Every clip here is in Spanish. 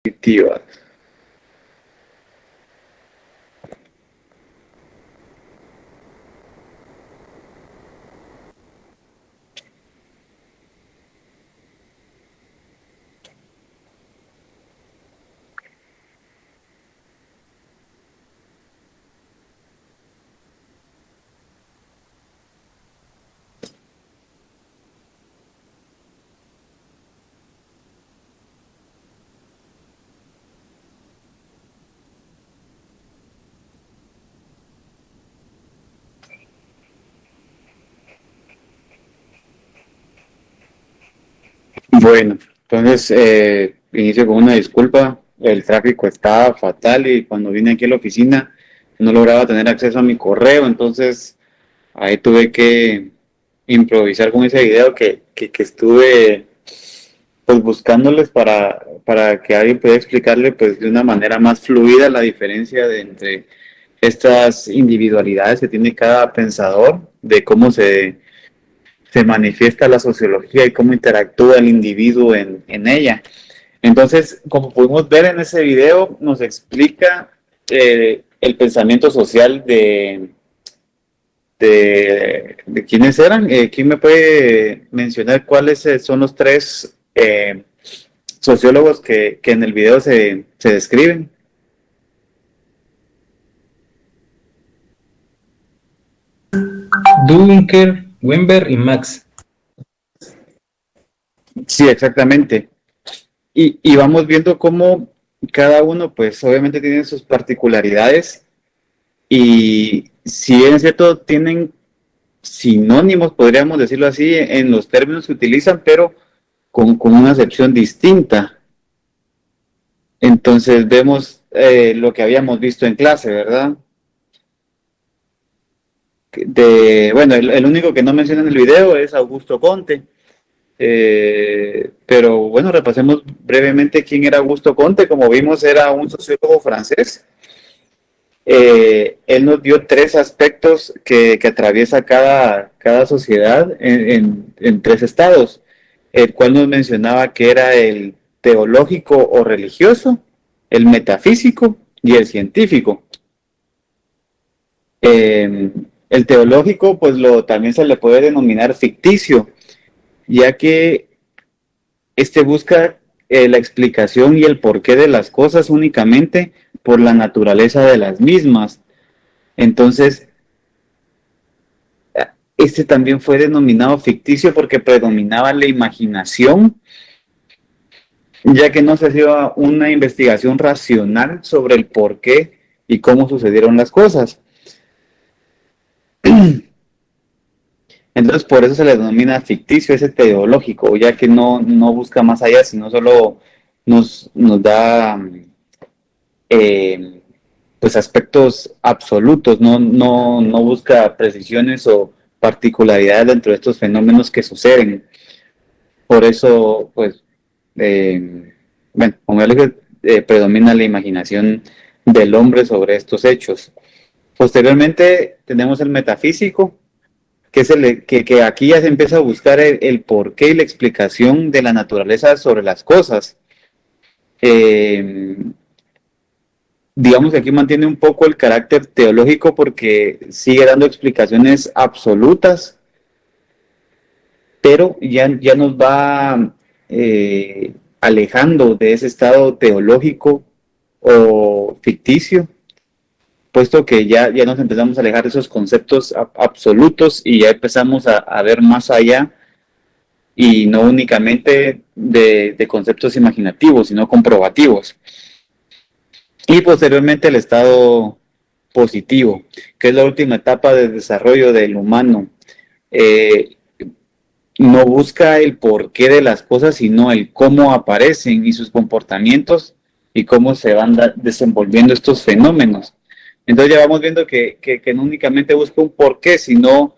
Positiva. Bueno, entonces inicio con una disculpa. El tráfico estaba fatal y cuando vine aquí a la oficina no lograba tener acceso a mi correo, entonces ahí tuve que improvisar con ese video que estuve pues buscándoles para que alguien pueda explicarle pues de una manera más fluida la diferencia de entre estas individualidades que tiene cada pensador, de cómo se manifiesta la sociología y cómo interactúa el individuo en ella. Entonces, como pudimos ver en ese video, nos explica el pensamiento social de quiénes eran. ¿Quién me puede mencionar cuáles son los tres sociólogos que en el video se describen? Dunker, Wimber y Max. Sí, exactamente. Y vamos viendo cómo cada uno, pues obviamente tiene sus particularidades y si bien es cierto, tienen sinónimos, podríamos decirlo así, en los términos que utilizan, pero con una acepción distinta. Entonces vemos lo que habíamos visto en clase, ¿verdad? Bueno, el único que no menciona en el video es Augusto Comte. Pero bueno, repasemos brevemente quién era Augusto Comte. Como vimos, era un sociólogo francés. Él nos dio tres aspectos que atraviesa cada sociedad en tres estados, el cual nos mencionaba que era el teológico o religioso, el metafísico y el científico. El teológico, pues también se le puede denominar ficticio, ya que este busca la explicación y el porqué de las cosas únicamente por la naturaleza de las mismas. Entonces, este también fue denominado ficticio porque predominaba la imaginación, ya que no se hacía una investigación racional sobre el porqué y cómo sucedieron las cosas. Entonces, por eso se le denomina ficticio ese teológico, ya que no busca más allá, sino solo nos da pues aspectos absolutos, no busca precisiones o particularidades dentro de estos fenómenos que suceden. Por eso, pues, bueno, como ya les dije, predomina la imaginación del hombre sobre estos hechos. Posteriormente tenemos el metafísico, que, que aquí ya se empieza a buscar el porqué y la explicación de la naturaleza sobre las cosas. Digamos que aquí mantiene un poco el carácter teológico porque sigue dando explicaciones absolutas, pero ya nos va alejando de ese estado teológico o ficticio, puesto que ya nos empezamos a alejar de esos conceptos absolutos y ya empezamos a ver más allá y no únicamente de conceptos imaginativos, sino comprobativos. Y posteriormente el estado positivo, que es la última etapa de desarrollo del humano. No busca el porqué de las cosas, sino el cómo aparecen y sus comportamientos y cómo se van desenvolviendo estos fenómenos. Entonces ya vamos viendo que no únicamente busca un porqué, sino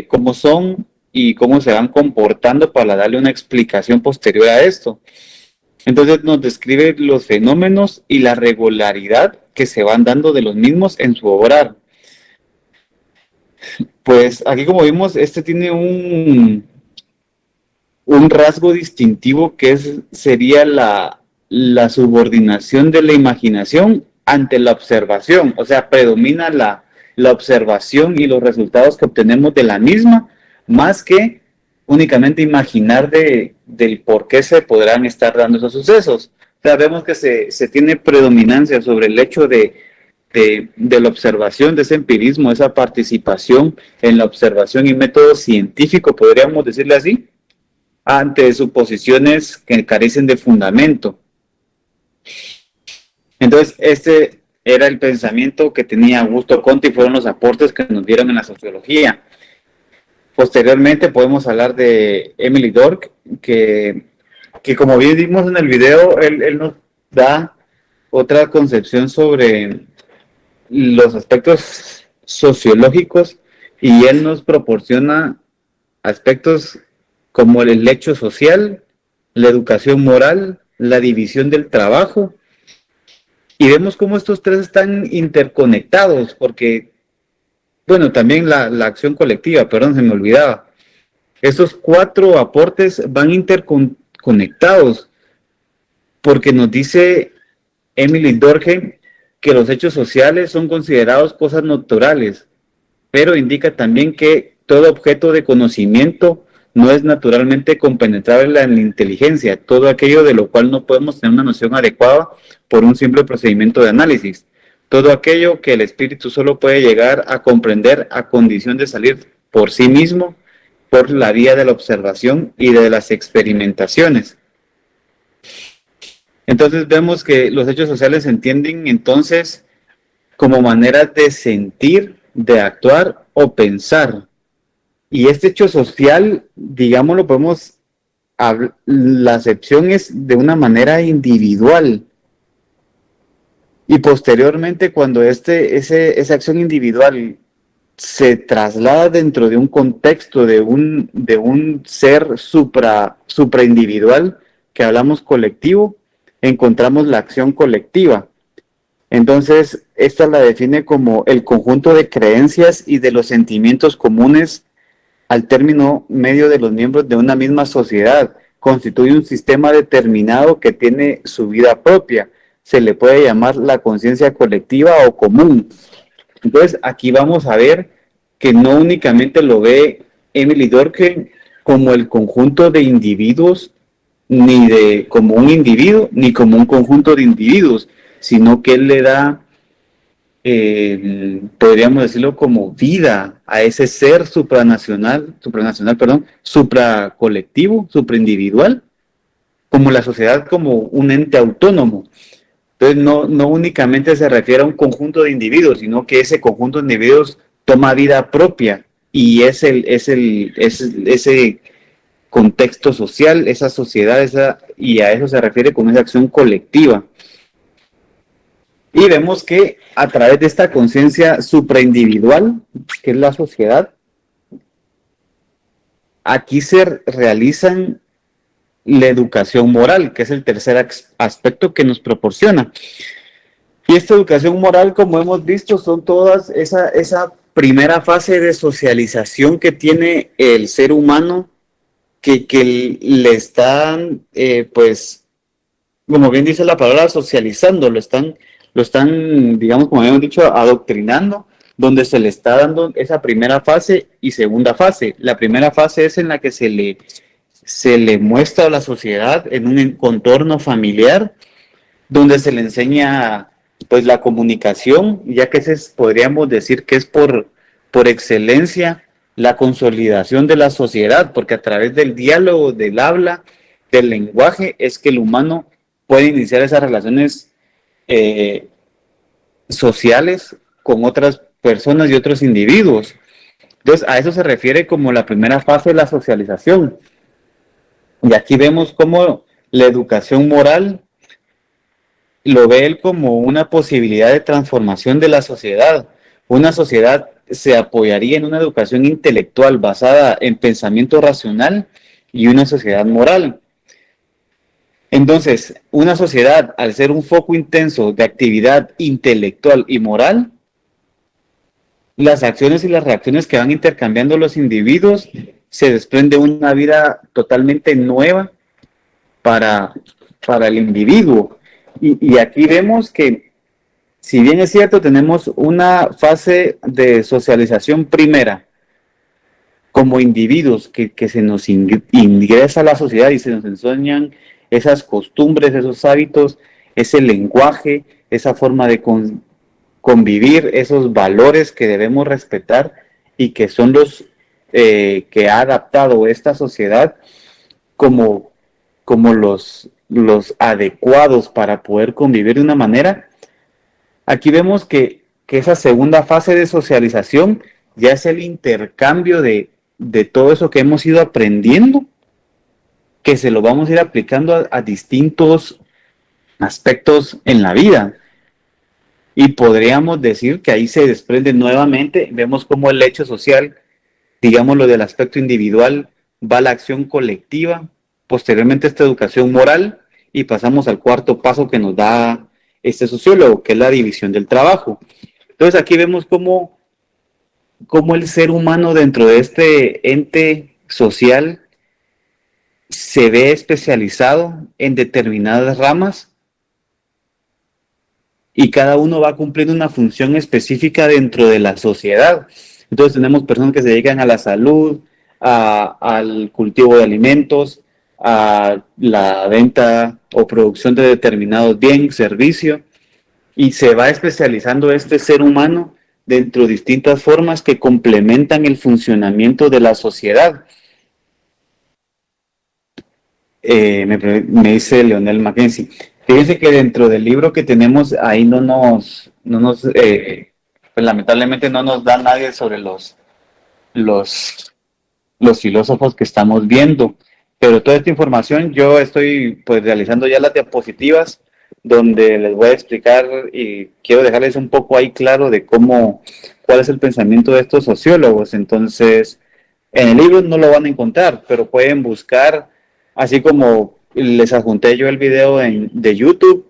cómo son y cómo se van comportando para darle una explicación posterior a esto. Entonces nos describe los fenómenos y la regularidad que se van dando de los mismos en su obrar. Pues aquí como vimos, este tiene un rasgo distintivo que sería la la subordinación de la imaginación ante la observación, o sea, predomina la observación y los resultados que obtenemos de la misma, más que únicamente imaginar del por qué se podrán estar dando esos sucesos. Sabemos que se tiene predominancia sobre el hecho de la observación, de ese empirismo, esa participación en la observación y método científico, podríamos decirle así, ante suposiciones que carecen de fundamento. Entonces, este era el pensamiento que tenía Augusto Comte y fueron los aportes que nos dieron en la sociología. Posteriormente podemos hablar de Emile Durkheim, que como bien vimos en el video, él nos da otra concepción sobre los aspectos sociológicos y él nos proporciona aspectos como el hecho social, la educación moral, la división del trabajo, y vemos cómo estos tres están interconectados, porque, bueno, también la acción colectiva, perdón, se me olvidaba. Estos cuatro aportes van interconectados, porque nos dice Emile Durkheim que los hechos sociales son considerados cosas naturales, pero indica también que todo objeto de conocimiento no es naturalmente compenetrable en la inteligencia, todo aquello de lo cual no podemos tener una noción adecuada por un simple procedimiento de análisis, todo aquello que el espíritu solo puede llegar a comprender a condición de salir por sí mismo por la vía de la observación y de las experimentaciones. Entonces vemos que los hechos sociales se entienden entonces como maneras de sentir, de actuar o pensar. Y este hecho social, digámoslo, la acepción es de una manera individual. Y posteriormente, cuando esa acción individual se traslada dentro de un contexto de un ser supraindividual, que hablamos colectivo, encontramos la acción colectiva. Entonces, esta la define como el conjunto de creencias y de los sentimientos comunes al término medio de los miembros de una misma sociedad. Constituye un sistema determinado que tiene su vida propia. Se le puede llamar la conciencia colectiva o común. Entonces, aquí vamos a ver que no únicamente lo ve Emile Durkheim como el conjunto de individuos, ni como un individuo, ni como un conjunto de individuos, sino que él le da, podríamos decirlo como vida a ese ser supracolectivo, supraindividual, como la sociedad como un ente autónomo. Entonces no únicamente se refiere a un conjunto de individuos, sino que ese conjunto de individuos toma vida propia y es ese contexto social, esa sociedad, y a eso se refiere con esa acción colectiva. Y vemos que a través de esta conciencia supraindividual, que es la sociedad, aquí se realizan la educación moral, que es el tercer aspecto que nos proporciona. Y esta educación moral, como hemos visto, son todas esa primera fase de socialización que tiene el ser humano, que le están, pues, como bien dice la palabra, socializando, lo están, digamos, como habíamos dicho, adoctrinando, donde se le está dando esa primera fase y segunda fase. La primera fase es en la que se le muestra a la sociedad en un contorno familiar, donde se le enseña pues la comunicación, ya que podríamos decir que es por excelencia la consolidación de la sociedad, porque a través del diálogo, del habla, del lenguaje, es que el humano puede iniciar esas relaciones sociales con otras personas y otros individuos. Entonces, a eso se refiere como la primera fase de la socialización. Y aquí vemos cómo la educación moral lo ve él como una posibilidad de transformación de la sociedad. Una sociedad se apoyaría en una educación intelectual basada en pensamiento racional y una sociedad moral. Entonces, una sociedad, al ser un foco intenso de actividad intelectual y moral, las acciones y las reacciones que van intercambiando los individuos, se desprende una vida totalmente nueva para para el individuo. Y aquí vemos que, si bien es cierto, tenemos una fase de socialización primera, como individuos que se nos ingresa a la sociedad y se nos enseñan esas costumbres, esos hábitos, ese lenguaje, esa forma de convivir, esos valores que debemos respetar y que son los que ha adaptado esta sociedad como, como los adecuados para poder convivir de una manera. Aquí vemos que esa segunda fase de socialización ya es el intercambio de todo eso que hemos ido aprendiendo, que se lo vamos a ir aplicando a distintos aspectos en la vida. Y podríamos decir que ahí se desprende nuevamente, vemos cómo el hecho social, digamos lo del aspecto individual, va a la acción colectiva, posteriormente esta educación moral, y pasamos al cuarto paso que nos da este sociólogo, que es la división del trabajo. Entonces aquí vemos cómo el ser humano dentro de este ente social se ve especializado en determinadas ramas y cada uno va cumpliendo una función específica dentro de la sociedad. Entonces tenemos personas que se dedican a la salud, al cultivo de alimentos, a la venta o producción de determinados bienes, servicios, y se va especializando este ser humano dentro de distintas formas que complementan el funcionamiento de la sociedad. Me dice Leonel Mackenzie. Fíjense que dentro del libro que tenemos ahí pues lamentablemente no nos da nadie sobre los filósofos que estamos viendo, pero toda esta información yo estoy pues realizando ya las diapositivas donde les voy a explicar y quiero dejarles un poco ahí claro de cuál es el pensamiento de estos sociólogos. Entonces, en el libro no lo van a encontrar, pero pueden buscar, así como les adjunté yo el video de YouTube,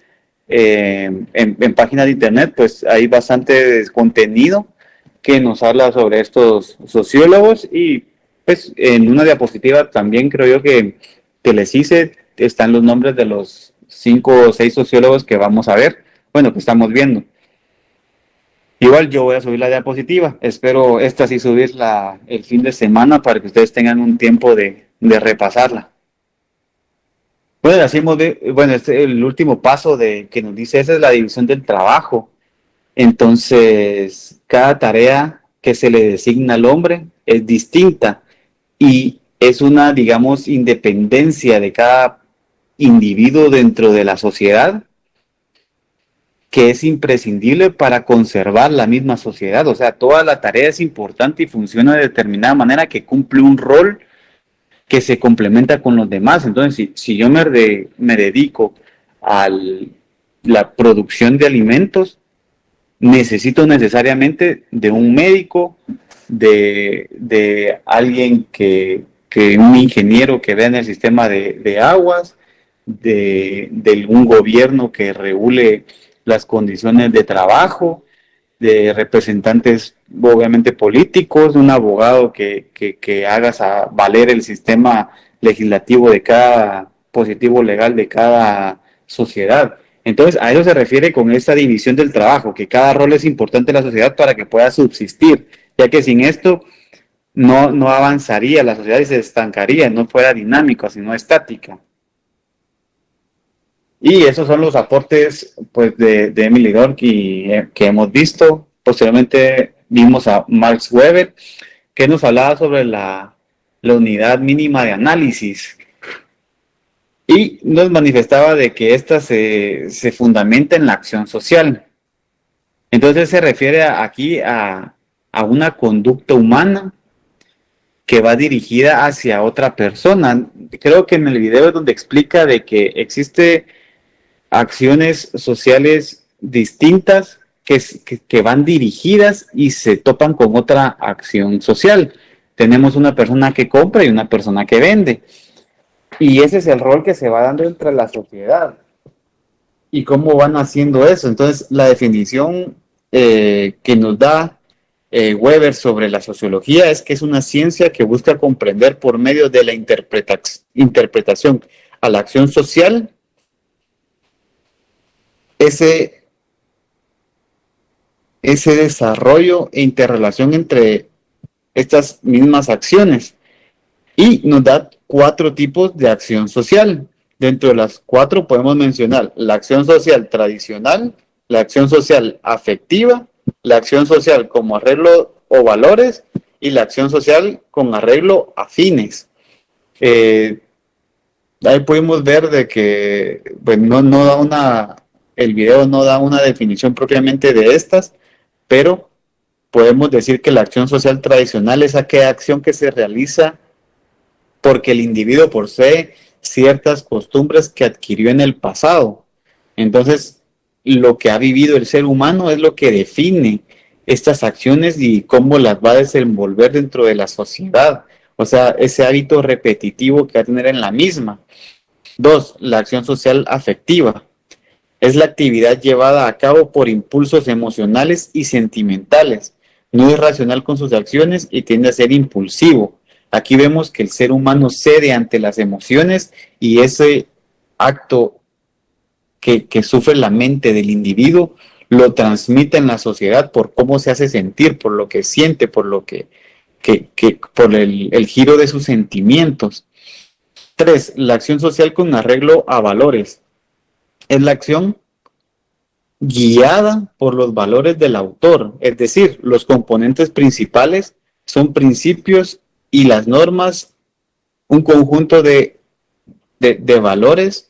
en páginas de internet, pues hay bastante contenido que nos habla sobre estos sociólogos, y pues en una diapositiva también creo yo que les hice, están los nombres de los 5 o 6 sociólogos que vamos a ver, bueno, que estamos viendo. Igual yo voy a subir la diapositiva, espero esta sí subirla el fin de semana para que ustedes tengan un tiempo de repasarla. Bueno, este es el último paso que nos dice, esa es la división del trabajo. Entonces, cada tarea que se le designa al hombre es distinta y es una, digamos, independencia de cada individuo dentro de la sociedad que es imprescindible para conservar la misma sociedad. O sea, toda la tarea es importante y funciona de determinada manera que cumple un rol que se complementa con los demás. Entonces, si yo me dedico a la producción de alimentos, necesito necesariamente de un médico, de alguien un ingeniero que vea en el sistema de aguas, de un gobierno que regule las condiciones de trabajo, de representantes obviamente políticos, un abogado que haga valer el sistema legislativo de cada positivo legal de cada sociedad. Entonces, a eso se refiere con esta división del trabajo, que cada rol es importante en la sociedad para que pueda subsistir, ya que sin esto no avanzaría la sociedad y se estancaría, no fuera dinámica, sino estática. Y esos son los aportes pues, de Emile Durkheim que hemos visto. Posteriormente vimos a Max Weber, que nos hablaba sobre la unidad mínima de análisis. Y nos manifestaba de que ésta se fundamenta en la acción social. Entonces se refiere aquí a una conducta humana que va dirigida hacia otra persona. Creo que en el video es donde explica de que existe acciones sociales distintas que van dirigidas y se topan con otra acción social. Tenemos una persona que compra y una persona que vende. Y ese es el rol que se va dando entre la sociedad. ¿Y cómo van haciendo eso? Entonces, la definición que nos da Weber sobre la sociología es que es una ciencia que busca comprender por medio de la interpretación a la acción social ese, ese desarrollo e interrelación entre estas mismas acciones. Y nos da 4 tipos de acción social. Dentro de las 4 podemos mencionar la acción social tradicional, la acción social afectiva, la acción social como arreglo o valores y la acción social con arreglo a fines. Ahí pudimos ver de que pues, no da el video no da una definición propiamente de estas, pero podemos decir que la acción social tradicional es aquella acción que se realiza porque el individuo posee ciertas costumbres que adquirió en el pasado. Entonces, lo que ha vivido el ser humano es lo que define estas acciones y cómo las va a desenvolver dentro de la sociedad. O sea, ese hábito repetitivo que va a tener en la misma. 2, la acción social afectiva. Es la actividad llevada a cabo por impulsos emocionales y sentimentales. No es racional con sus acciones y tiende a ser impulsivo. Aquí vemos que el ser humano cede ante las emociones y ese acto que sufre la mente del individuo lo transmite en la sociedad por cómo se hace sentir, por lo que siente, por lo por el giro de sus sentimientos. 3, la acción social con arreglo a valores. Es la acción guiada por los valores del autor, es decir, los componentes principales son principios y las normas, un conjunto de valores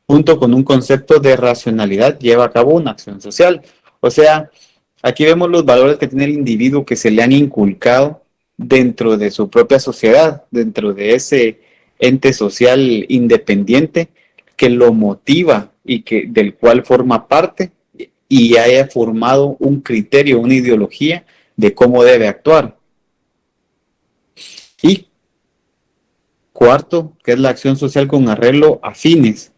junto con un concepto de racionalidad lleva a cabo una acción social. O sea, aquí vemos los valores que tiene el individuo que se le han inculcado dentro de su propia sociedad, dentro de ese ente social independiente que lo motiva y del cual forma parte y haya formado un criterio, una ideología de cómo debe actuar. Y 4, que es la acción social con arreglo a fines,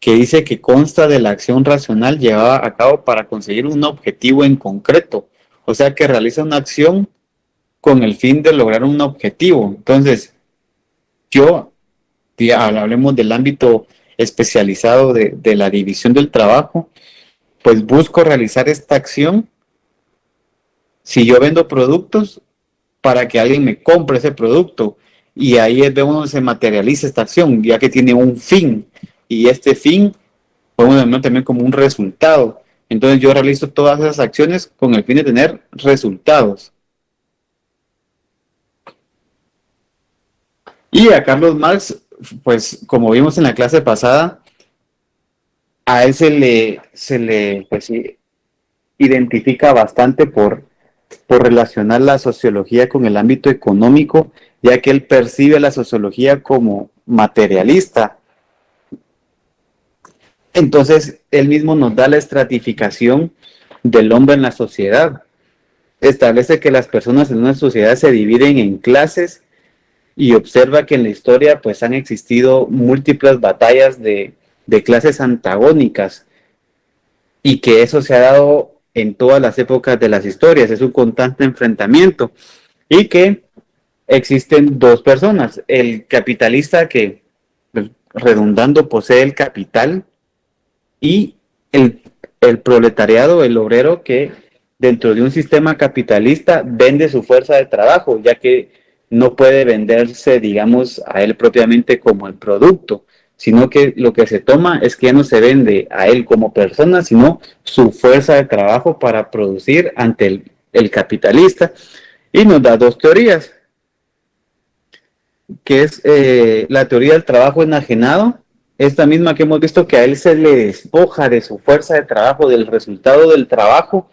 que dice que consta de la acción racional llevada a cabo para conseguir un objetivo en concreto. O sea, que realiza una acción con el fin de lograr un objetivo. Entonces, hablemos del ámbito especializado de la división del trabajo, pues busco realizar esta acción. Si yo vendo productos, para que alguien me compre ese producto, y ahí es donde se materializa esta acción, ya que tiene un fin, y este fin podemos verlo también como un resultado. Entonces yo realizo todas esas acciones con el fin de tener resultados. Y a Carlos Marx, pues como vimos en la clase pasada, a él se le pues, identifica bastante por relacionar la sociología con el ámbito económico, ya que él percibe la sociología como materialista. Entonces, él mismo nos da la estratificación del hombre en la sociedad. Establece que las personas en una sociedad se dividen en clases y observa que en la historia pues han existido múltiples batallas de clases antagónicas y que eso se ha dado en todas las épocas de las historias, es un constante enfrentamiento y que existen 2 personas, el capitalista que, pues, redundando, posee el capital y el proletariado, el obrero que dentro de un sistema capitalista vende su fuerza de trabajo, ya que no puede venderse, digamos, a él propiamente como el producto, sino que lo que se toma es que ya no se vende a él como persona, sino su fuerza de trabajo para producir ante el capitalista. Y nos da 2 teorías, que es la teoría del trabajo enajenado, esta misma que hemos visto que a él se le despoja de su fuerza de trabajo, del resultado del trabajo,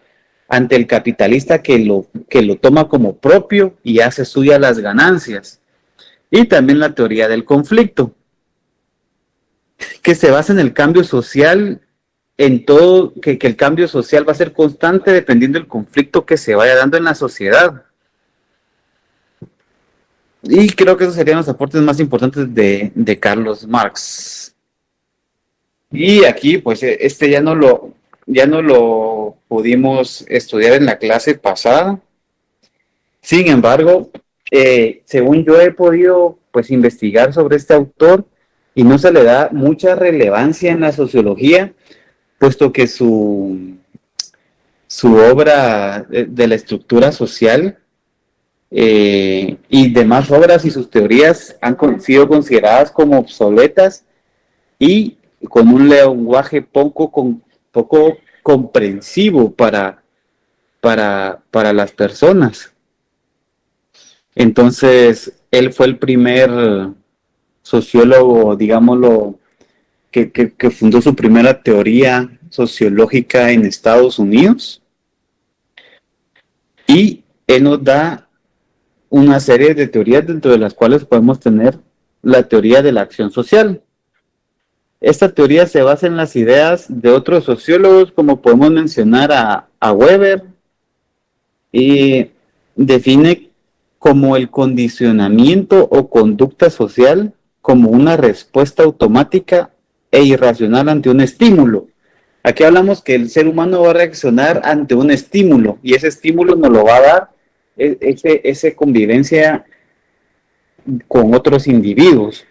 ante el capitalista que lo toma como propio y hace suya las ganancias. Y también la teoría del conflicto, que se basa en el cambio social, en todo, que el cambio social va a ser constante dependiendo del conflicto que se vaya dando en la sociedad. Y creo que esos serían los aportes más importantes de Carlos Marx. Y aquí, pues, ya no lo pudimos estudiar en la clase pasada. Sin embargo, según yo he podido, pues, investigar sobre este autor y no se le da mucha relevancia en la sociología, puesto que su obra de la estructura social y demás obras y sus teorías han sido consideradas como obsoletas y con un lenguaje poco comprensivo para las personas. Entonces, él fue el primer sociólogo, digámoslo, que fundó su primera teoría sociológica en Estados Unidos, y él nos da una serie de teorías dentro de las cuales podemos tener la teoría de la acción social. Esta teoría se basa en las ideas de otros sociólogos, como podemos mencionar a Weber, y define como el condicionamiento o conducta social como una respuesta automática e irracional ante un estímulo. Aquí hablamos que el ser humano va a reaccionar ante un estímulo, y ese estímulo nos lo va a dar esa convivencia con otros individuos.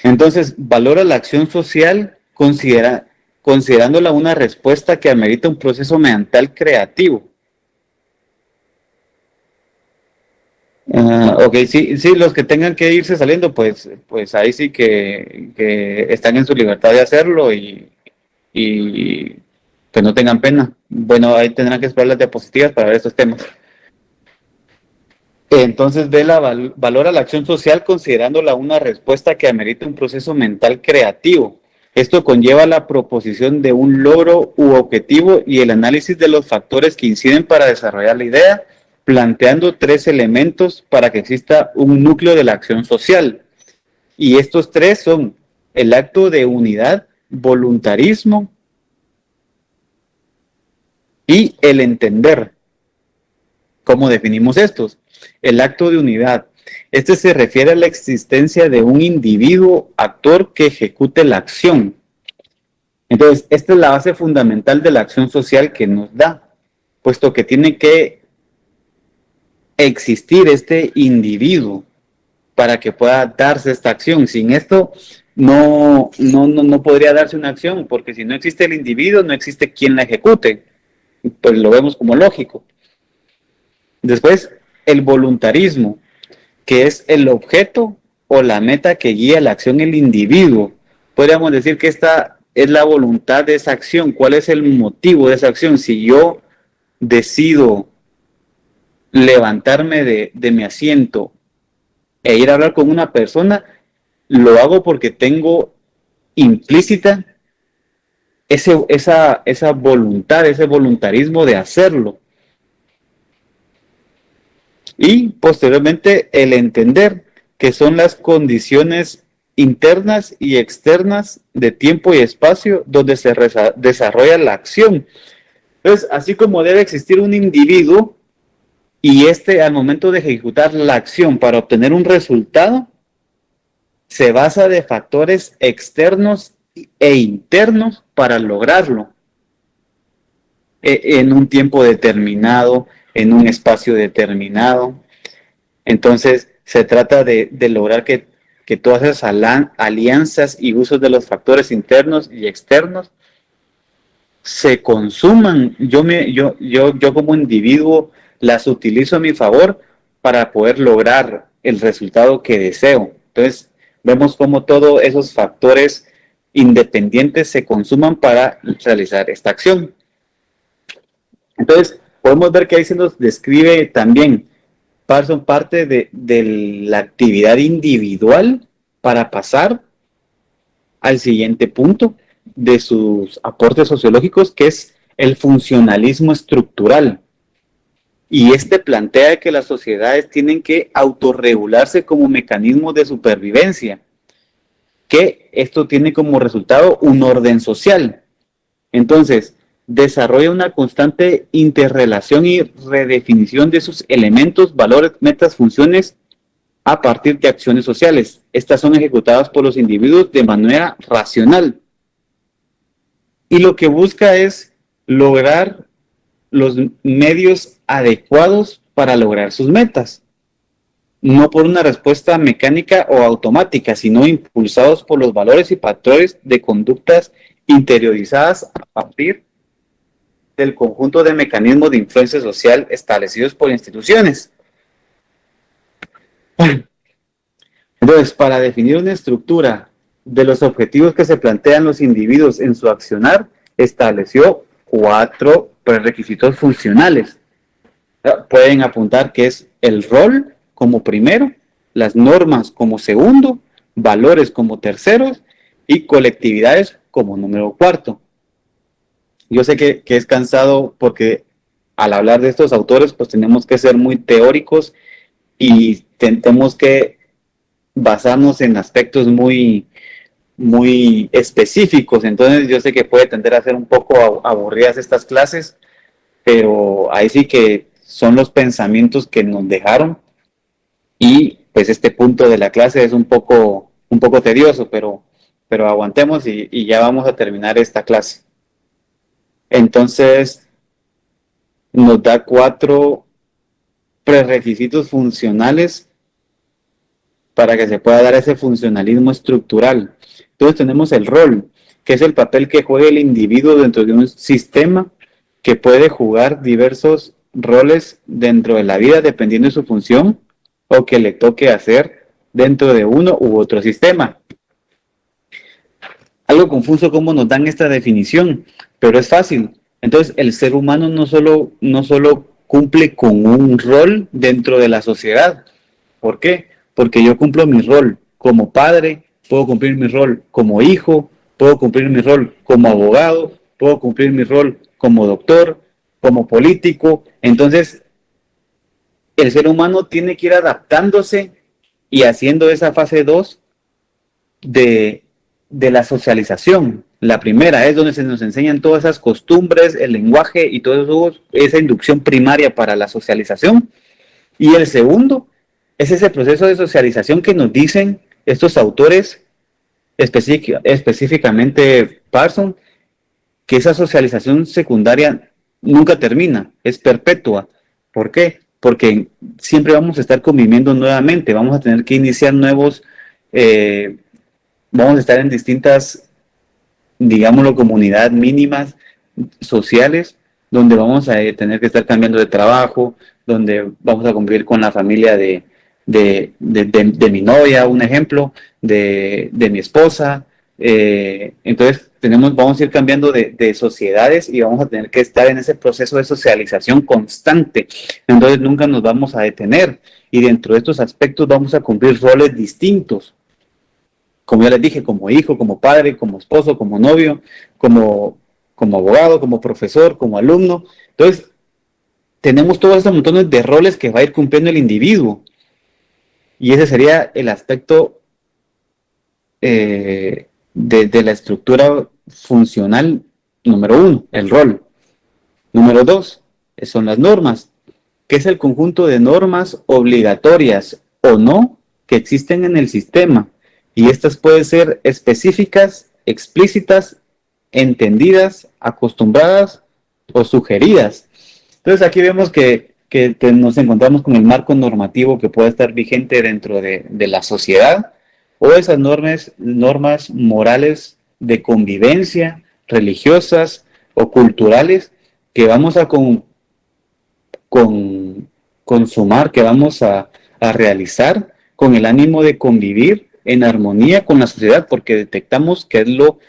Entonces, valora la acción social considerándola una respuesta que amerita un proceso mental creativo. Ok, sí, los que tengan que irse saliendo, pues ahí sí que están en su libertad de hacerlo, y que no tengan pena. Bueno, ahí tendrán que esperar las diapositivas para ver estos temas. Entonces valora la acción social considerándola una respuesta que amerita un proceso mental creativo. Esto conlleva la proposición de un logro u objetivo y el análisis de los factores que inciden para desarrollar la idea, planteando 3 elementos para que exista un núcleo de la acción social. Y estos 3 son el acto de unidad, voluntarismo y el entender. ¿Cómo definimos estos? El acto de unidad. Este se refiere a la existencia de un individuo actor que ejecute la acción. Entonces, esta es la base fundamental de la acción social que nos da, puesto que tiene que existir este individuo para que pueda darse esta acción. Sin esto no podría darse una acción, porque si no existe el individuo, no existe quien la ejecute. Pues lo vemos como lógico. Después, el voluntarismo, que es el objeto o la meta que guía la acción del individuo. Podríamos decir que esta es la voluntad de esa acción. ¿Cuál es el motivo de esa acción? Si yo decido levantarme de mi asiento e ir a hablar con una persona, lo hago porque tengo implícita esa voluntad, ese voluntarismo de hacerlo. Y posteriormente el entender, que son las condiciones internas y externas de tiempo y espacio donde se desarrolla la acción. Entonces, así como debe existir un individuo, y al momento de ejecutar la acción para obtener un resultado, se basa de factores externos e internos para lograrlo, en un tiempo determinado, en un espacio determinado. Entonces, se trata de lograr que todas esas alianzas y usos de los factores internos y externos se consuman. Yo como individuo las utilizo a mi favor para poder lograr el resultado que deseo. Entonces, vemos cómo todos esos factores independientes se consuman para realizar esta acción. Entonces, podemos ver que ahí se nos describe también, son parte de la actividad individual para pasar al siguiente punto de sus aportes sociológicos, que es el funcionalismo estructural. Y este plantea que las sociedades tienen que autorregularse como mecanismo de supervivencia, que esto tiene como resultado un orden social. Entonces, desarrolla una constante interrelación y redefinición de sus elementos, valores, metas, funciones a partir de acciones sociales. Estas son ejecutadas por los individuos de manera racional. Y lo que busca es lograr los medios adecuados para lograr sus metas. No por una respuesta mecánica o automática, sino impulsados por los valores y patrones de conductas interiorizadas a partir del conjunto de mecanismos de influencia social establecidos por instituciones. Entonces, para definir una estructura de los objetivos que se plantean los individuos en su accionar, estableció 4 prerequisitos funcionales. Pueden apuntar que es el rol como primero, las normas como segundo, valores como terceros y colectividades como número cuarto. Yo sé que es cansado porque al hablar de estos autores pues tenemos que ser muy teóricos y tenemos que basarnos en aspectos muy específicos. Entonces yo sé que puede tender a ser un poco aburridas estas clases, pero ahí sí que son los pensamientos que nos dejaron y pues este punto de la clase es un poco tedioso, pero aguantemos y ya vamos a terminar esta clase. Entonces nos da 4 prerequisitos funcionales para que se pueda dar ese funcionalismo estructural. Entonces tenemos el rol, que es el papel que juega el individuo dentro de un sistema que puede jugar diversos roles dentro de la vida dependiendo de su función o que le toque hacer dentro de uno u otro sistema. Algo confuso cómo nos dan esta definición, pero es fácil. Entonces el ser humano no solo cumple con un rol dentro de la sociedad. ¿Por qué? Porque yo cumplo mi rol como padre, puedo cumplir mi rol como hijo, puedo cumplir mi rol como abogado, puedo cumplir mi rol como doctor, como político. Entonces, el ser humano tiene que ir adaptándose y haciendo esa fase 2 de la socialización. La primera es donde se nos enseñan todas esas costumbres, el lenguaje y todo eso, esa inducción primaria para la socialización. Y el segundo es ese proceso de socialización que nos dicen estos autores, específicamente Parson, que esa socialización secundaria nunca termina, es perpetua. ¿Por qué? Porque siempre vamos a estar conviviendo nuevamente, vamos a tener que iniciar nuevos, vamos a estar en distintas, digámoslo, comunidades mínimas sociales, donde vamos a tener que estar cambiando de trabajo, donde vamos a convivir con la familia de mi novia, un ejemplo, de mi esposa. Entonces vamos a ir cambiando de sociedades y vamos a tener que estar en ese proceso de socialización constante. Entonces nunca nos vamos a detener y dentro de estos aspectos vamos a cumplir roles distintos. Como ya les dije, como hijo, como padre, como esposo, como novio, como abogado, como profesor, como alumno. Entonces tenemos todos estos montones de roles que va a ir cumpliendo el individuo. Y ese sería el aspecto de la estructura funcional número 1, el rol. Número 2, son las normas, que es el conjunto de normas obligatorias o no que existen en el sistema. Y estas pueden ser específicas, explícitas, entendidas, acostumbradas o sugeridas. Entonces aquí vemos que nos encontramos con el marco normativo que puede estar vigente dentro de la sociedad o esas normas morales de convivencia, religiosas o culturales que vamos a consumar, que vamos a realizar con el ánimo de convivir en armonía con la sociedad, porque detectamos qué es lo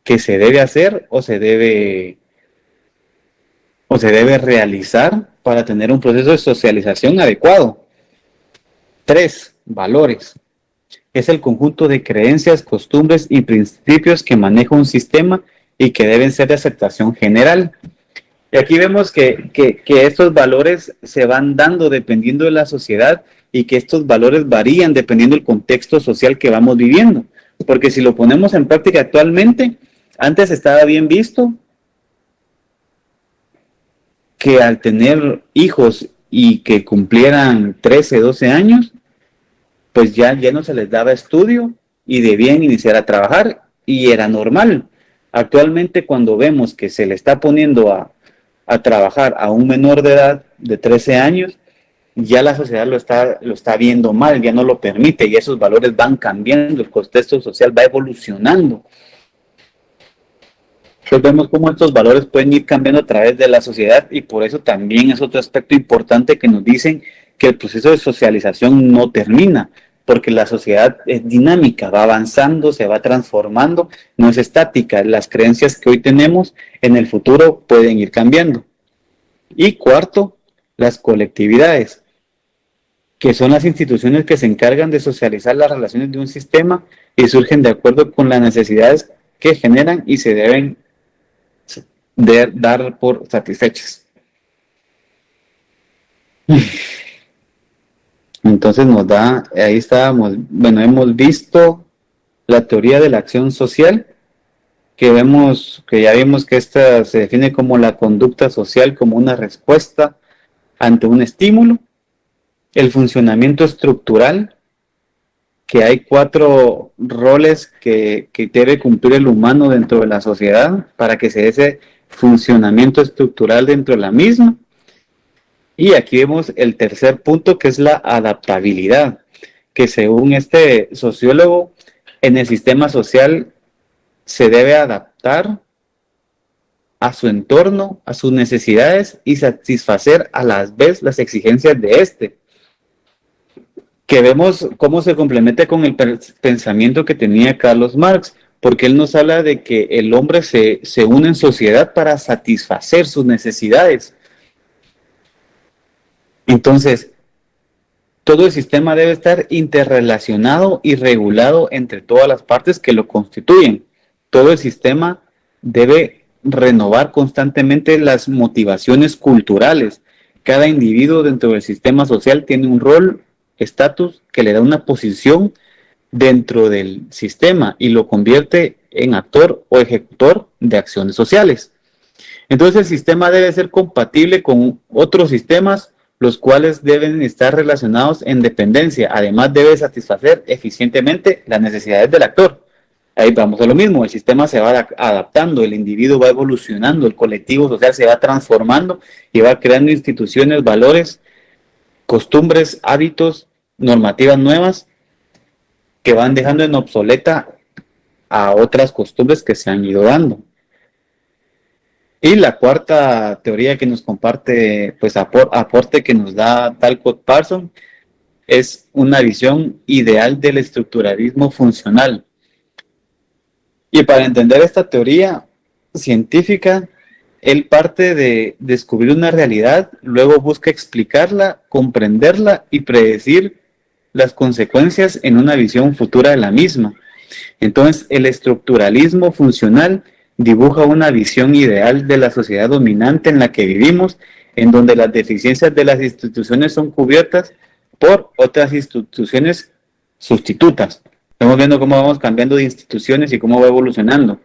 que se debe hacer o se debe realizar para tener un proceso de socialización adecuado. 3, valores. Es el conjunto de creencias, costumbres y principios que maneja un sistema y que deben ser de aceptación general. Y aquí vemos que estos valores se van dando dependiendo de la sociedad y que estos valores varían dependiendo del contexto social que vamos viviendo. Porque si lo ponemos en práctica actualmente, antes estaba bien visto que al tener hijos y que cumplieran 13, 12 años, pues ya no se les daba estudio y debían iniciar a trabajar y era normal. Actualmente cuando vemos que se le está poniendo a trabajar a un menor de edad de 13 años, ya la sociedad lo está viendo mal, ya no lo permite y esos valores van cambiando, el contexto social va evolucionando. Entonces vemos cómo estos valores pueden ir cambiando a través de la sociedad y por eso también es otro aspecto importante que nos dicen que el proceso de socialización no termina, porque la sociedad es dinámica, va avanzando, se va transformando, no es estática. Las creencias que hoy tenemos en el futuro pueden ir cambiando. Y cuarto, las colectividades, que son las instituciones que se encargan de socializar las relaciones de un sistema y surgen de acuerdo con las necesidades que generan y se deben de dar por satisfechas. Entonces nos da, ahí estábamos, bueno, hemos visto la teoría de la acción social, que ya vimos que esta se define como la conducta social como una respuesta ante un estímulo, el funcionamiento estructural, que hay 4 roles que debe cumplir el humano dentro de la sociedad para que se dé ese funcionamiento estructural dentro de la misma. Y aquí vemos el tercer punto, que es la adaptabilidad, que según este sociólogo, en el sistema social se debe adaptar a su entorno, a sus necesidades y satisfacer a la vez las exigencias de este. Que vemos cómo se complementa con el pensamiento que tenía Carlos Marx, porque él nos habla de que el hombre se une en sociedad para satisfacer sus necesidades. Entonces, todo el sistema debe estar interrelacionado y regulado entre todas las partes que lo constituyen. Todo el sistema debe renovar constantemente las motivaciones culturales. Cada individuo dentro del sistema social tiene un rol, estatus, que le da una posición dentro del sistema y lo convierte en actor o ejecutor de acciones sociales. Entonces el sistema debe ser compatible con otros sistemas, los cuales deben estar relacionados en dependencia. Además debe satisfacer eficientemente las necesidades del actor. Ahí vamos a lo mismo, el sistema se va adaptando, el individuo va evolucionando, el colectivo social se va transformando y va creando instituciones, valores, costumbres, hábitos, normativas nuevas que van dejando en obsoleta a otras costumbres que se han ido dando. Y la cuarta teoría que nos comparte, pues aporte que nos da Talcott Parsons, es una visión ideal del estructuralismo funcional. Y para entender esta teoría científica, él parte de descubrir una realidad, luego busca explicarla, comprenderla y predecir las consecuencias en una visión futura de la misma. Entonces, el estructuralismo funcional dibuja una visión ideal de la sociedad dominante en la que vivimos, en donde las deficiencias de las instituciones son cubiertas por otras instituciones sustitutas. Estamos viendo cómo vamos cambiando de instituciones y cómo va evolucionando.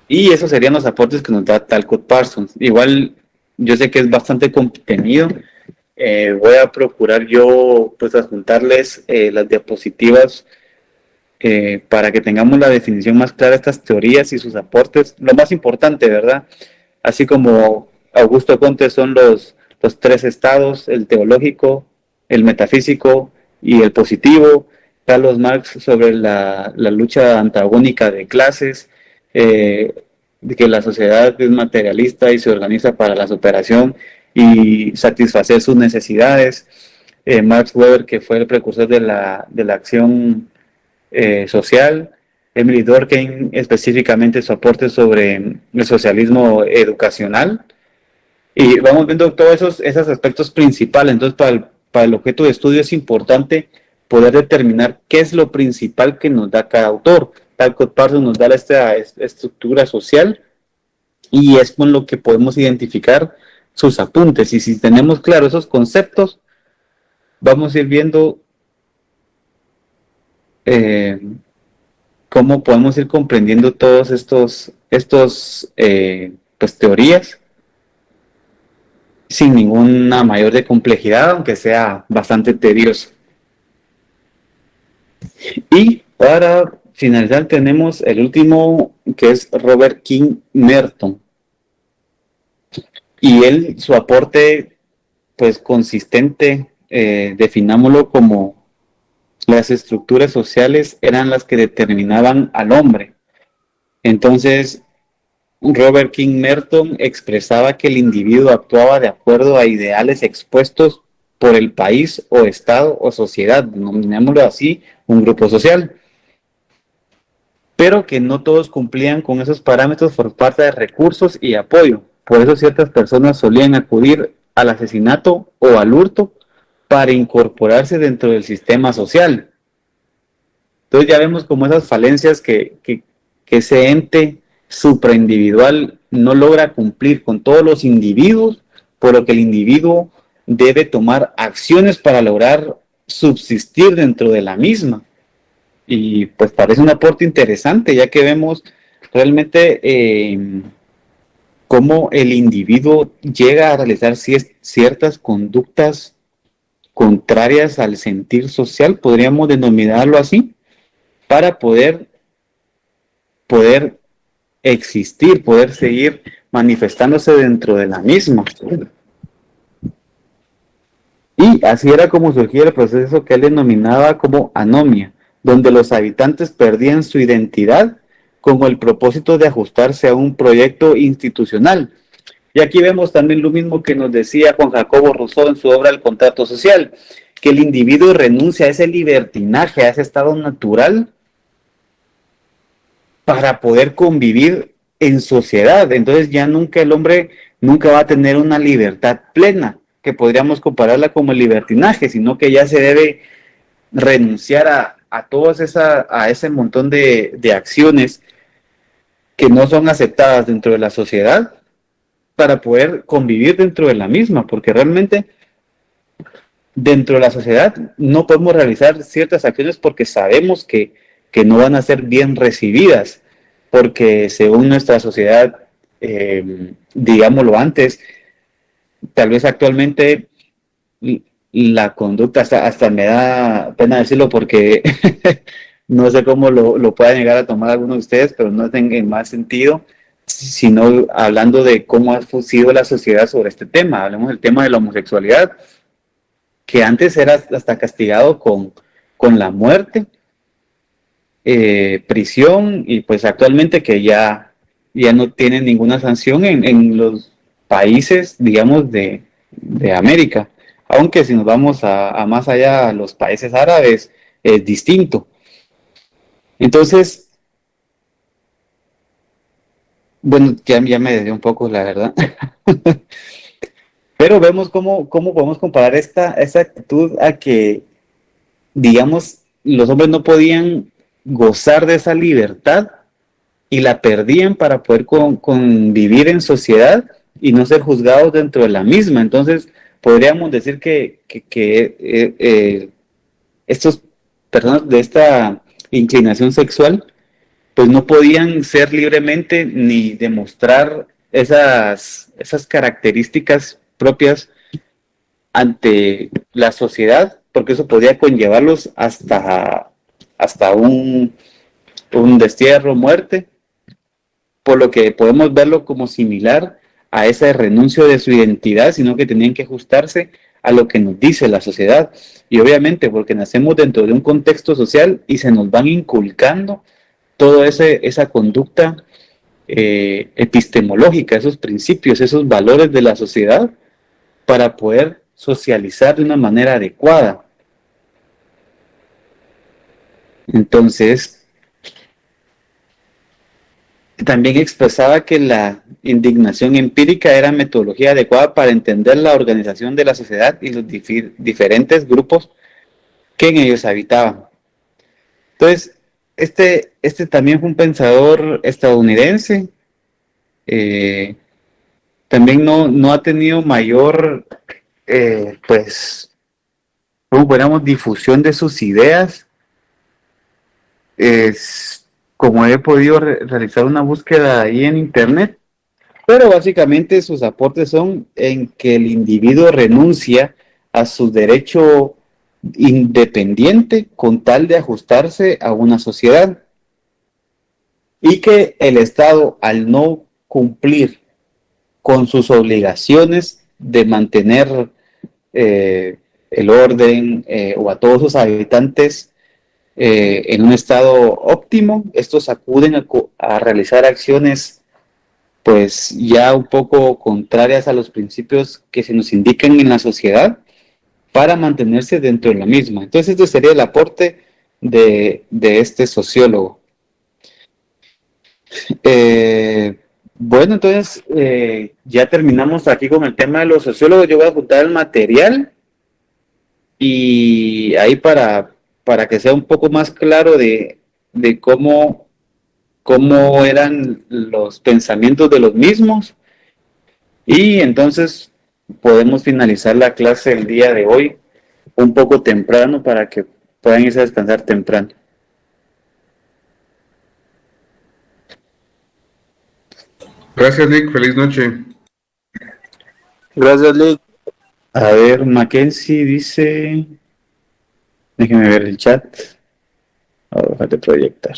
Y esos serían los aportes que nos da Talcott Parsons. Igual, yo sé que es bastante contenido. Voy a procurar yo pues adjuntarles las diapositivas para que tengamos la definición más clara de estas teorías y sus aportes. Lo más importante, ¿verdad? Así como Augusto Comte son los 3 estados, el teológico, el metafísico y el positivo. Carlos Marx sobre la lucha antagónica de clases, de que la sociedad es materialista y se organiza para la superación y satisfacer sus necesidades. Max Weber, que fue el precursor de la acción social. Emily Durkheim, específicamente su aporte sobre el socialismo educacional. Y vamos viendo todos esos aspectos principales. Entonces, para el objeto de estudio es importante poder determinar qué es lo principal que nos da cada autor. Talcott Parsons nos da esta estructura social y es con lo que podemos identificar sus apuntes. Y si tenemos claro esos conceptos, vamos a ir viendo cómo podemos ir comprendiendo todos estos pues, teorías sin ninguna mayor de complejidad, aunque sea bastante tedioso. Y para finalizar tenemos el último, que es Robert King Merton. Y él, su aporte, pues consistente, definámoslo como las estructuras sociales eran las que determinaban al hombre. Entonces, Robert King Merton expresaba que el individuo actuaba de acuerdo a ideales expuestos por el país o estado o sociedad, denominémoslo así, un grupo social, pero que no todos cumplían con esos parámetros por falta de recursos y apoyo. Por eso ciertas personas solían acudir al asesinato o al hurto para incorporarse dentro del sistema social. Entonces ya vemos como esas falencias que ese ente supraindividual no logra cumplir con todos los individuos, por lo que el individuo debe tomar acciones para lograr subsistir dentro de la misma. Y pues parece un aporte interesante, ya que vemos realmente cómo el individuo llega a realizar ciertas conductas contrarias al sentir social, podríamos denominarlo así, para poder existir, poder seguir manifestándose dentro de la misma. Y así era como surgía el proceso que él denominaba como anomia, donde los habitantes perdían su identidad con el propósito de ajustarse a un proyecto institucional. Y aquí vemos también lo mismo que nos decía Juan Jacobo Rousseau en su obra El contrato social, que el individuo renuncia a ese libertinaje, a ese estado natural, para poder convivir en sociedad. Entonces ya nunca el hombre nunca va a tener una libertad plena, que podríamos compararla como el libertinaje, sino que ya se debe renunciar a todas a ese montón de acciones que no son aceptadas dentro de la sociedad para poder convivir dentro de la misma, porque realmente dentro de la sociedad no podemos realizar ciertas acciones porque sabemos que no van a ser bien recibidas, porque según nuestra sociedad, digámoslo antes, tal vez actualmente la conducta, hasta me da pena decirlo porque no sé cómo lo puedan llegar a tomar algunos de ustedes, pero no tenga más sentido, sino hablando de cómo ha sido la sociedad sobre este tema. Hablemos del tema de la homosexualidad, que antes era hasta castigado con la muerte, prisión, y pues actualmente que ya no tiene ninguna sanción en los países, digamos, de América. Aunque si nos vamos a más allá, a los países árabes, es distinto. Entonces, bueno, ya me desvié un poco, la verdad. Pero vemos cómo podemos comparar esta actitud a que, digamos, los hombres no podían gozar de esa libertad y la perdían para poder convivir en sociedad y no ser juzgados dentro de la misma. Entonces, podríamos decir que estas personas de esta inclinación sexual, pues no podían ser libremente ni demostrar esas características propias ante la sociedad, porque eso podía conllevarlos hasta un destierro, muerte, por lo que podemos verlo como similar a ese renuncio de su identidad, sino que tenían que ajustarse a lo que nos dice la sociedad. Y obviamente porque nacemos dentro de un contexto social y se nos van inculcando toda esa conducta epistemológica, esos principios, esos valores de la sociedad, para poder socializar de una manera adecuada. Entonces, también expresaba que la indignación empírica era metodología adecuada para entender la organización de la sociedad y los diferentes grupos que en ellos habitaban. Entonces, este también fue un pensador estadounidense. También no ha tenido mayor, pues, ¿cómo podríamos? Difusión de sus ideas. Como he podido realizar una búsqueda ahí en internet, pero básicamente sus aportes son en que el individuo renuncia a su derecho independiente con tal de ajustarse a una sociedad, y que el Estado, al no cumplir con sus obligaciones de mantener el orden o a todos sus habitantes en un estado óptimo, estos acuden a realizar acciones pues ya un poco contrarias a los principios que se nos indican en la sociedad para mantenerse dentro de la misma. Entonces este sería el aporte de este sociólogo. Bueno, entonces ya terminamos aquí con el tema de los sociólogos. Yo voy a juntar el material y ahí para que sea un poco más claro de cómo eran los pensamientos de los mismos, y entonces podemos finalizar la clase el día de hoy un poco temprano para que puedan irse a descansar temprano. Gracias, Nick. Feliz noche. Gracias, Lick. A ver, Mackenzie dice, déjeme ver el chat. Déjate proyectar.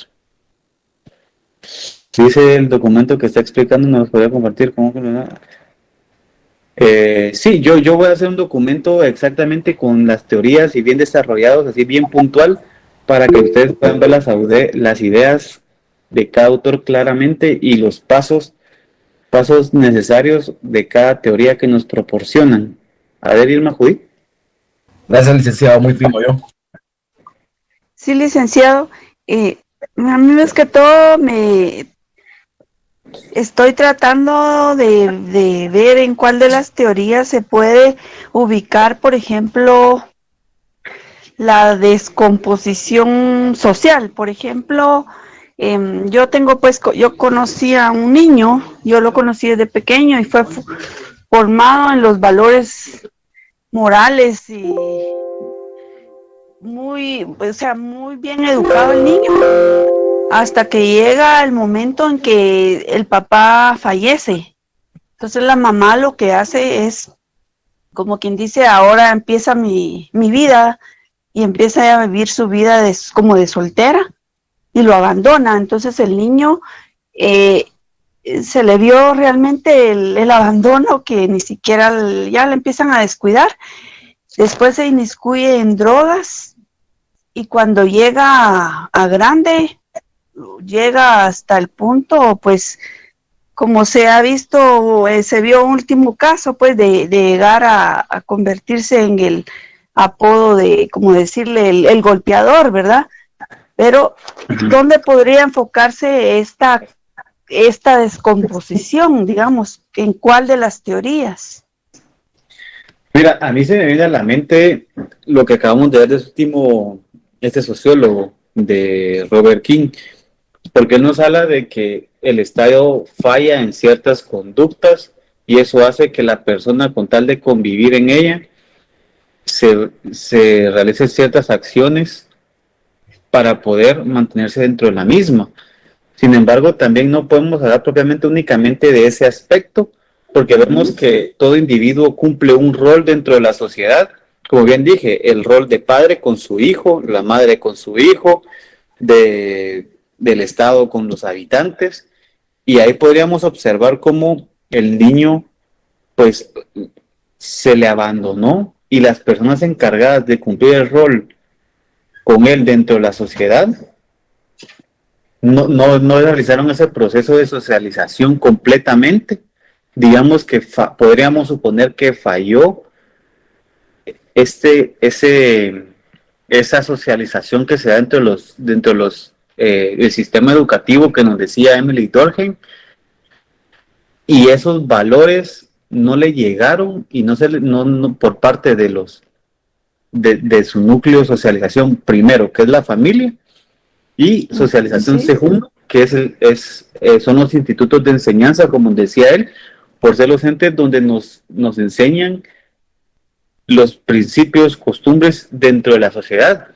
Dice el documento que está explicando, ¿nos podría compartir cómo sí, yo voy a hacer un documento exactamente con las teorías y bien desarrollados, así bien puntual, para que ustedes puedan ver las ideas de cada autor claramente y los pasos necesarios de cada teoría que nos proporcionan. A ver, Irma Judí. Gracias, licenciado, muy fino yo. Sí, licenciado. A mí más que todo me estoy tratando de ver en cuál de las teorías se puede ubicar, por ejemplo, la descomposición social. Por ejemplo, yo conocí a un niño, yo lo conocí desde pequeño y fue formado en los valores morales y muy bien educado el niño, hasta que llega el momento en que el papá fallece. Entonces la mamá lo que hace es, como quien dice, ahora empieza mi vida, y empieza a vivir su vida como de soltera, y lo abandona. Entonces el niño se le vio realmente el abandono, que ni siquiera ya le empiezan a descuidar. Después se inmiscuye en drogas, y cuando llega a grande, llega hasta el punto, pues, como se ha visto, se vio un último caso, pues, de llegar a convertirse en el apodo de, como decirle, el golpeador, ¿verdad? Pero, ¿dónde podría enfocarse esta descomposición, digamos? ¿En cuál de las teorías? Mira, a mí se me viene a la mente lo que acabamos de ver de este sociólogo de Robert King, porque él nos habla de que el Estado falla en ciertas conductas y eso hace que la persona, con tal de convivir en ella, se realice ciertas acciones para poder mantenerse dentro de la misma. Sin embargo, también no podemos hablar propiamente únicamente de ese aspecto, porque vemos que todo individuo cumple un rol dentro de la sociedad. Como bien dije, el rol de padre con su hijo, la madre con su hijo, del Estado con los habitantes, y ahí podríamos observar cómo el niño pues se le abandonó, y las personas encargadas de cumplir el rol con él dentro de la sociedad no realizaron ese proceso de socialización completamente. Digamos que podríamos suponer que falló esa socialización que se da dentro de los el sistema educativo que nos decía Emily Durkheim, y esos valores no le llegaron, y no por parte de su núcleo de socialización primero, que es la familia, y socialización segundo, que son los institutos de enseñanza, como decía él, por ser los entes donde nos enseñan los principios, costumbres dentro de la sociedad.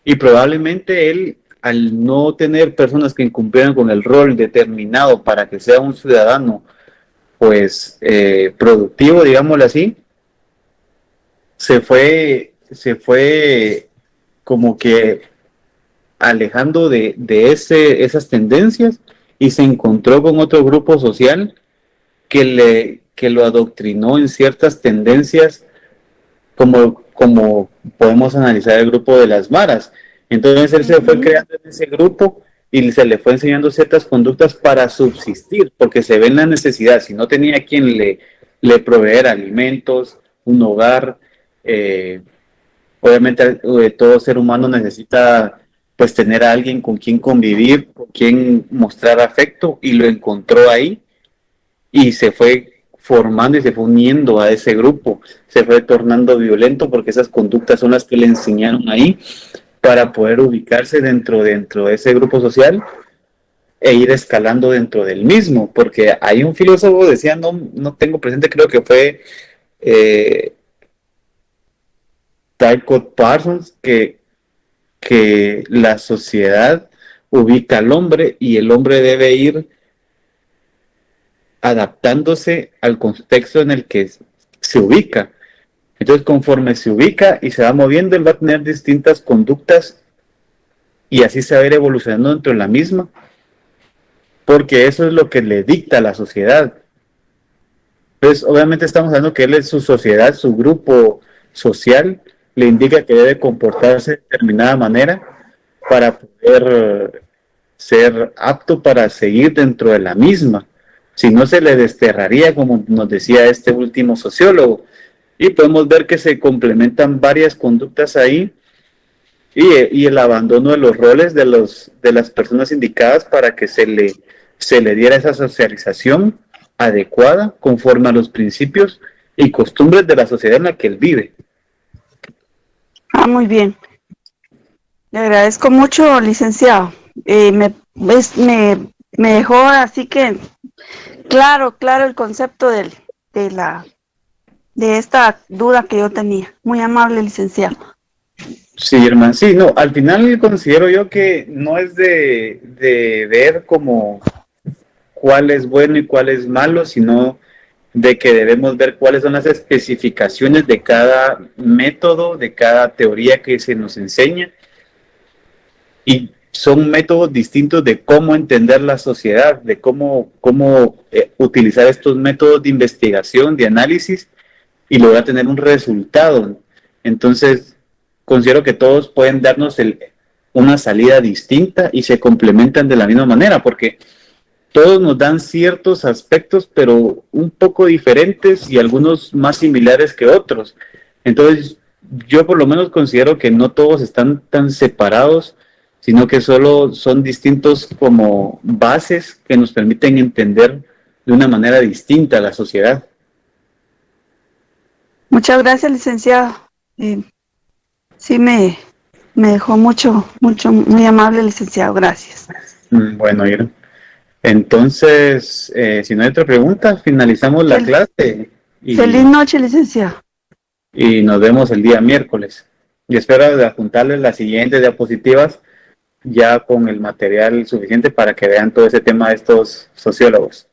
Y probablemente él, al no tener personas que incumplieran con el rol determinado para que sea un ciudadano pues productivo, digámoslo así, se fue como que alejando de esas tendencias, y se encontró con otro grupo social que lo adoctrinó en ciertas tendencias, como podemos analizar el grupo de las maras, Entonces él se fue creando en ese grupo y se le fue enseñando ciertas conductas para subsistir, porque se ve en la necesidad. Si no tenía quien le proveera alimentos, un hogar, obviamente todo ser humano necesita pues tener a alguien con quien convivir, con quien mostrar afecto, y lo encontró ahí y se fue formando y se fue uniendo a ese grupo, se fue tornando violento porque esas conductas son las que le enseñaron ahí para poder ubicarse dentro de ese grupo social e ir escalando dentro del mismo, porque hay un filósofo, decía, no tengo presente, creo que fue Talcott Parsons, que la sociedad ubica al hombre y el hombre debe ir adaptándose al contexto en el que se ubica. Entonces, conforme se ubica y se va moviendo, él va a tener distintas conductas y así se va a ir evolucionando dentro de la misma, porque eso es lo que le dicta a la sociedad. Entonces, obviamente estamos hablando que él es su sociedad, su grupo social, le indica que debe comportarse de determinada manera para poder ser apto para seguir dentro de la misma. Si no, se le desterraría, como nos decía este último sociólogo. Y podemos ver que se complementan varias conductas ahí y el abandono de los roles de las personas indicadas para que se le diera esa socialización adecuada conforme a los principios y costumbres de la sociedad en la que él vive. Muy bien. Le agradezco mucho, licenciado. Me dejó así que claro el concepto de esta duda que yo tenía. Muy amable, licenciado. Sí, hermano. Sí, no, al final considero yo que no es de ver como cuál es bueno y cuál es malo, sino de que debemos ver cuáles son las especificaciones de cada método, de cada teoría que se nos enseña, y son métodos distintos de cómo entender la sociedad, de cómo utilizar estos métodos de investigación, de análisis, y lograr tener un resultado. Entonces, considero que todos pueden darnos una salida distinta y se complementan de la misma manera, porque todos nos dan ciertos aspectos, pero un poco diferentes y algunos más similares que otros. Entonces, yo por lo menos considero que no todos están tan separados, sino que solo son distintos como bases que nos permiten entender de una manera distinta a la sociedad. Muchas gracias, licenciado. Sí, me dejó mucho, muy amable, licenciado. Gracias. Bueno, Ira. Entonces, si no hay otra pregunta, finalizamos la clase. Feliz noche, licenciado. Y nos vemos el día miércoles. Y espero adjuntarles las siguientes diapositivas ya con el material suficiente para que vean todo ese tema de estos sociólogos.